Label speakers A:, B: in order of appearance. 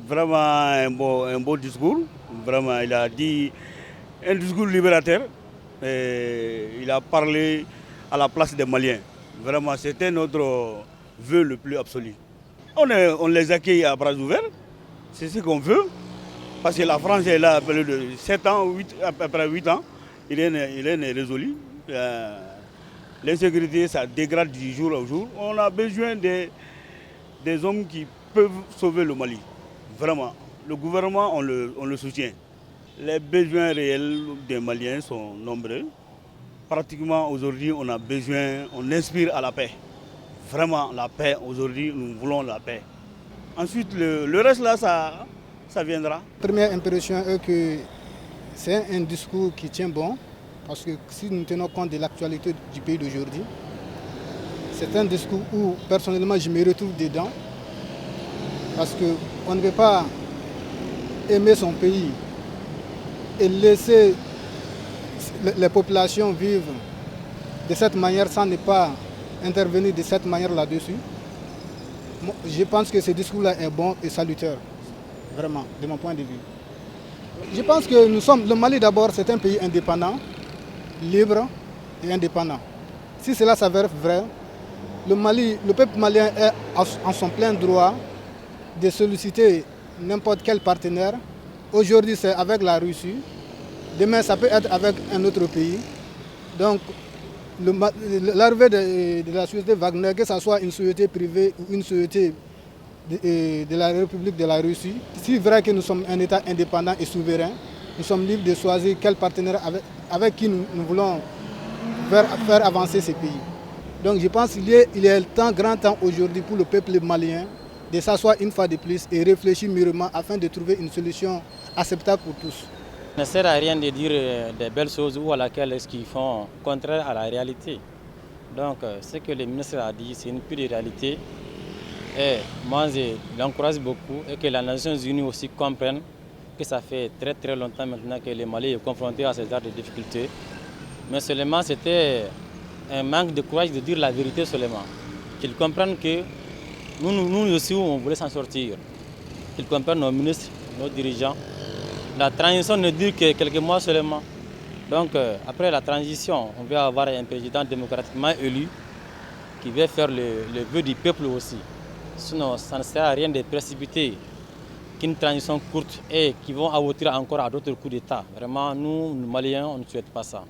A: vraiment un beau discours. Vraiment, il a dit un discours libérateur. Et il a parlé à la place des Maliens. Vraiment, c'était notre vœu le plus absolu. On les accueille à bras ouverts. C'est ce qu'on veut. Parce que la France est là après de 7 ans, après 8 ans. Il est résolu. L'insécurité, ça dégrade du jour au jour. On a besoin des hommes qui peuvent sauver le Mali. Vraiment. Le gouvernement, on le soutient. Les besoins réels des Maliens sont nombreux. Pratiquement aujourd'hui, on a besoin, on inspire à la paix. Vraiment la paix, aujourd'hui, nous voulons la paix. Ensuite, le reste là, ça viendra.
B: Première impression est que c'est un discours qui tient bon, parce que si nous tenons compte de l'actualité du pays d'aujourd'hui, c'est un discours où personnellement je me retrouve dedans, parce qu'on ne peut pas aimer son pays et laisser les populations vivre de cette manière sans ne pas intervenir de cette manière là-dessus. Je pense que ce discours-là est bon et salutaire, vraiment, de mon point de vue. Je pense que le Mali d'abord, c'est un pays indépendant, libre et indépendant. Si cela s'avère vrai, le peuple malien est en son plein droit de solliciter n'importe quel partenaire. Aujourd'hui, c'est avec la Russie. Demain, ça peut être avec un autre pays. Donc, l'arrivée de la société Wagner, que ce soit une société privée ou une société de la République de la Russie, c'est vrai que nous sommes un État indépendant et souverain. Nous sommes libres de choisir quel partenaire avec qui nous voulons faire avancer ce pays. Donc je pense qu'il est grand temps aujourd'hui pour le peuple malien de s'asseoir une fois de plus et réfléchir mûrement afin de trouver une solution acceptable pour tous.
C: Il ne sert à rien de dire des belles choses ou à laquelle est-ce qu'ils font contraire à la réalité. Donc ce que le ministre a dit, c'est une pure réalité. Et moi, je l'encourage beaucoup et que les Nations Unies aussi comprennent que ça fait très très longtemps maintenant que le Mali est confronté à ce genre de difficultés. Mais seulement c'était un manque de courage de dire la vérité seulement. Qu'ils comprennent que nous aussi, on voulait s'en sortir. Qu'ils comprennent nos ministres, nos dirigeants. La transition ne dure que quelques mois seulement. Donc après la transition, on va avoir un président démocratiquement élu qui va faire le vœu du peuple aussi. Sinon, ça ne sert à rien de précipiter qu'une transition courte et qui vont aboutir encore à d'autres coups d'État. Vraiment, nous, Maliens, on ne souhaite pas ça.